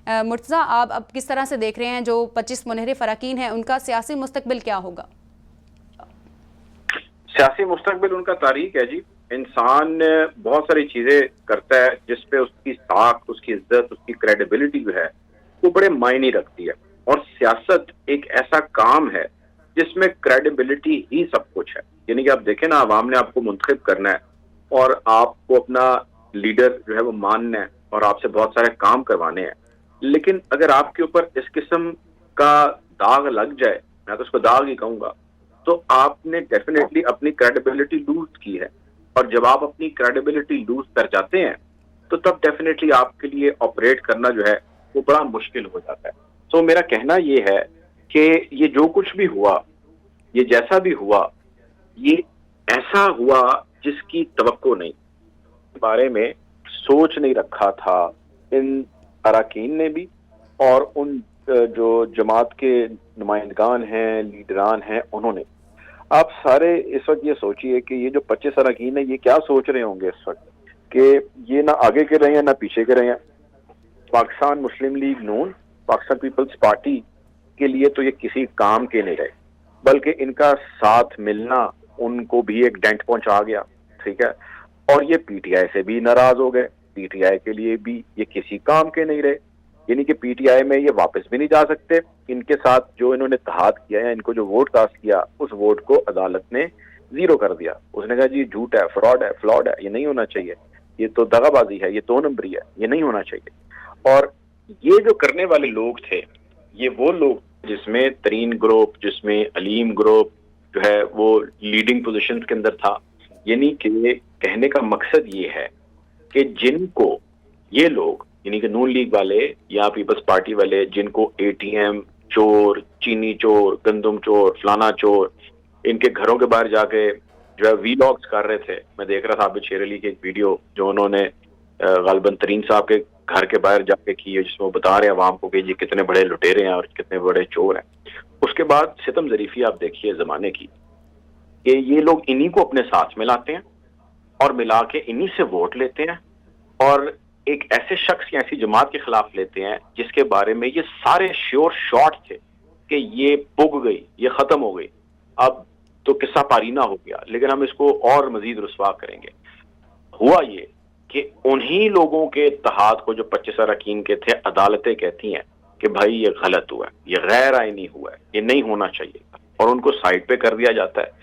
مرتضیٰ، آپ اب کس طرح سے دیکھ رہے ہیں جو 25 منحرف اراکین ہیں ان کا سیاسی مستقبل کیا ہوگا؟ سیاسی مستقبل ان کا تاریخ ہے جی. انسان بہت ساری چیزیں کرتا ہے جس پہ اس کی ساکھ، اس کی عزت، اس کی کریڈیبلٹی جو ہے وہ بڑے معنی رکھتی ہے. اور سیاست ایک ایسا کام ہے جس میں کریڈیبلٹی ہی سب کچھ ہے. یعنی کہ آپ دیکھیں نا، عوام نے آپ کو منتخب کرنا ہے اور آپ کو اپنا لیڈر جو ہے وہ ماننا ہے اور آپ سے بہت سارے کام کروانے ہیں. لیکن اگر آپ کے اوپر اس قسم کا داغ لگ جائے، میں تو اس کو داغ ہی کہوں گا، تو آپ نے ڈیفینیٹلی اپنی کریڈیبلٹی لوز کی ہے. اور جب آپ اپنی کریڈیبلٹی لوز کر جاتے ہیں تو تب ڈیفینیٹلی آپ کے لیے آپریٹ کرنا جو ہے وہ بڑا مشکل ہو جاتا ہے. تو میرا کہنا یہ ہے کہ یہ جو کچھ بھی ہوا، یہ جیسا بھی ہوا، یہ ایسا ہوا جس کی توقع نہیں، اس بارے میں سوچ نہیں رکھا تھا ان اراکین نے بھی، اور ان جو جماعت کے نمائندگان ہیں، لیڈران ہیں، انہوں نے. آپ سارے اس وقت یہ سوچئے کہ یہ جو 25 اراکین ہیں یہ کیا سوچ رہے ہوں گے اس وقت، کہ یہ نہ آگے کے رہے ہیں نہ پیچھے کے رہے ہیں. پاکستان مسلم لیگ نون، پاکستان پیپلز پارٹی کے لیے تو یہ کسی کام کے نہیں رہے، بلکہ ان کا ساتھ ملنا ان کو بھی ایک ڈینٹ پہنچا گیا. ٹھیک ہے. اور یہ پی ٹی آئی سے بھی ناراض ہو گئے. پی ٹی آئی کے لیے بھی یہ کسی کام کے نہیں رہے. یعنی کہ پی ٹی آئی میں یہ واپس بھی نہیں جا سکتے. ان کے ساتھ جو انہوں نے اتحاد کیا ہے، ان کو جو ووٹ کاسٹ کیا، اس ووٹ کو عدالت نے زیرو کر دیا. اس نے کہا جی جھوٹ ہے، فراڈ ہے، یہ نہیں ہونا چاہیے، یہ تو دغا بازی ہے، یہ 2 نمبری ہے، یہ نہیں ہونا چاہیے. اور یہ جو کرنے والے لوگ تھے، یہ وہ لوگ جس میں ترین گروپ، جس میں علیم گروپ جو ہے وہ لیڈنگ پوزیشن کے اندر تھا. یعنی کہ کہنے کا مقصد یہ ہے کہ جن کو یہ لوگ، یعنی کہ نون لیگ والے یا پیپلز پارٹی والے، جن کو اے ٹی ایم چور، چینی چور، گندم چور، فلانا چور، ان کے گھروں کے باہر جا کے جو ہے وی لاگز کر رہے تھے. میں دیکھ رہا تھا عابد شیر علی کی ایک ویڈیو جو انہوں نے غالباً ترین صاحب کے گھر کے باہر جا کے کی ہے، جس میں وہ بتا رہے ہیں عوام کو کہ یہ کتنے بڑے لٹیرے ہیں اور کتنے بڑے چور ہیں. اس کے بعد ستم ظریفی آپ دیکھیے زمانے کی، کہ یہ لوگ انہی کو اپنے ساتھ ملاتے ہیں اور ملا کے انہی سے ووٹ لیتے ہیں، اور ایک ایسے شخص یا ایسی جماعت کے خلاف لیتے ہیں جس کے بارے میں یہ سارے شیور شاٹ تھے کہ یہ پگ گئی، یہ ختم ہو گئی، اب تو قصہ پارینہ ہو گیا، لیکن ہم اس کو اور مزید رسوا کریں گے. ہوا یہ کہ انہی لوگوں کے اتحاد کو جو 25 اراکین کے تھے، عدالتیں کہتی ہیں کہ بھائی یہ غلط ہوا ہے، یہ غیر آئینی ہوا ہے، یہ نہیں ہونا چاہیے، اور ان کو سائڈ پہ کر دیا جاتا ہے.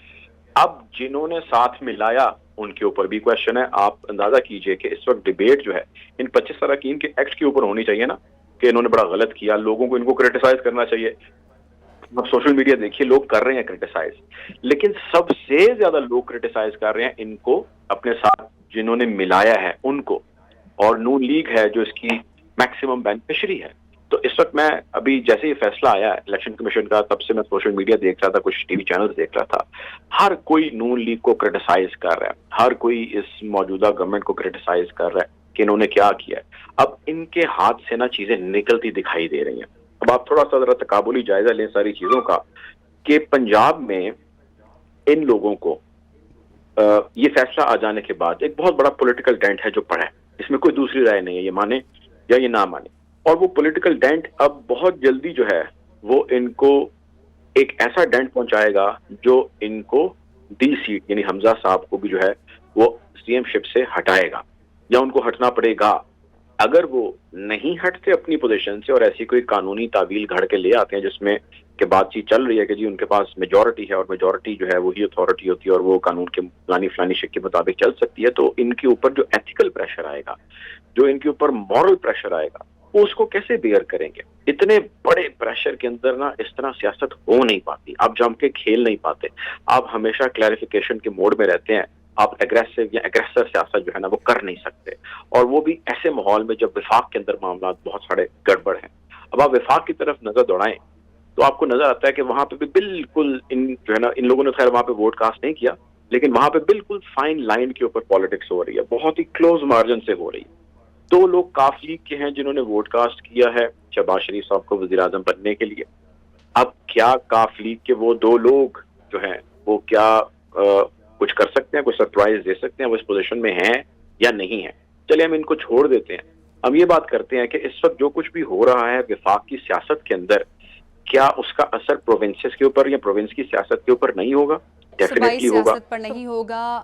اب جنہوں نے ساتھ ملایا ان کے اوپر بھی کوشچن ہے. آپ اندازہ کیجئے کہ اس وقت ڈیبیٹ جو ہے ان 25 اراکین کے ایکٹ کے اوپر ہونی چاہیے نا، کہ انہوں نے بڑا غلط کیا، لوگوں کو ان کو کرٹیسائز کرنا چاہیے. اب سوشل میڈیا دیکھیے، لوگ کر رہے ہیں کرٹیسائز، لیکن سب سے زیادہ لوگ کرٹیسائز کر رہے ہیں ان کو، اپنے ساتھ جنہوں نے ملایا ہے ان کو، اور نون لیگ ہے جو اس کی میکسیمم بینیفیشری ہے. تو اس وقت میں ابھی جیسے یہ فیصلہ آیا ہے الیکشن کمیشن کا، تب سے میں سوشل میڈیا دیکھ رہا تھا، کچھ ٹی وی چینلز دیکھ رہا تھا، ہر کوئی نون لیگ کو کرٹیسائز کر رہا ہے، ہر کوئی اس موجودہ گورنمنٹ کو کرٹیسائز کر رہا ہے کہ انہوں نے کیا کیا ہے. اب ان کے ہاتھ سے نا چیزیں نکلتی دکھائی دے رہی ہیں. اب آپ تھوڑا سا ذرا تقابلی جائزہ لیں ساری چیزوں کا، کہ پنجاب میں ان لوگوں کو یہ فیصلہ آ جانے کے بعد ایک بہت بڑا پولیٹیکل ڈینٹ ہے جو پڑا ہے، اس میں کوئی دوسری رائے نہیں ہے، یہ مانے یا یہ نہ مانے. اور وہ پولیٹیکل ڈینٹ اب بہت جلدی جو ہے وہ ان کو ایک ایسا ڈینٹ پہنچائے گا جو ان کو ڈی سیٹ، یعنی حمزہ صاحب کو بھی جو ہے وہ سی ایم شپ سے ہٹائے گا، یا ان کو ہٹنا پڑے گا. اگر وہ نہیں ہٹتے اپنی پوزیشن سے اور ایسی کوئی قانونی تعویل گھڑ کے لے آتے ہیں جس میں کہ بات چیت چل رہی ہے کہ جی ان کے پاس میجورٹی ہے اور میجورٹی جو ہے وہی اتھارٹی ہوتی ہے اور وہ قانون کے فلانی شک کے مطابق چل سکتی ہے، تو ان کے اوپر جو ایتھیکل پریشر آئے گا، جو ان کے اوپر مورل پریشر آئے گا، وہ اس کو کیسے بیئر کریں گے؟ اتنے بڑے پریشر کے اندر نا اس طرح سیاست ہو نہیں پاتی، آپ جم کے کھیل نہیں پاتے، آپ ہمیشہ کلیریفیکیشن کے موڈ میں رہتے ہیں، آپ ایگریسو یا ایگریسر سیاست جو ہے نا وہ کر نہیں سکتے، اور وہ بھی ایسے ماحول میں جب وفاق کے اندر معاملات بہت سارے گڑبڑ ہیں. اب آپ وفاق کی طرف نظر دوڑائیں تو آپ کو نظر آتا ہے کہ وہاں پہ بھی بالکل ان جو ہے نا ان لوگوں نے خیر وہاں پہ ووٹ کاسٹ نہیں کیا، لیکن وہاں پہ بالکل فائن لائن کے اوپر پالیٹکس ہو رہی ہے، بہت ہی کلوز مارجن سے ہو رہی ہے. 2 لوگ کاف لیگ کے ہیں جنہوں نے ووٹ کاسٹ کیا ہے شہباز شریف صاحب کو وزیر اعظم بننے کے لیے. اب کیا کاف لیگ کے وہ 2 لوگ جو ہیں وہ کیا کچھ کر سکتے ہیں، کوئی سرپرائز دے سکتے ہیں، وہ اس پوزیشن میں ہیں یا نہیں ہیں؟ چلے ہم ان کو چھوڑ دیتے ہیں. ہم یہ بات کرتے ہیں کہ اس وقت جو کچھ بھی ہو رہا ہے وفاق کی سیاست کے اندر، کیا اس کا اثر پروونسز کے اوپر یا پروونس کی سیاست کے اوپر نہیں ہوگا؟ صوبائی ڈیفینیٹلی ہوگا. سیاست پر نہیں ہوگا،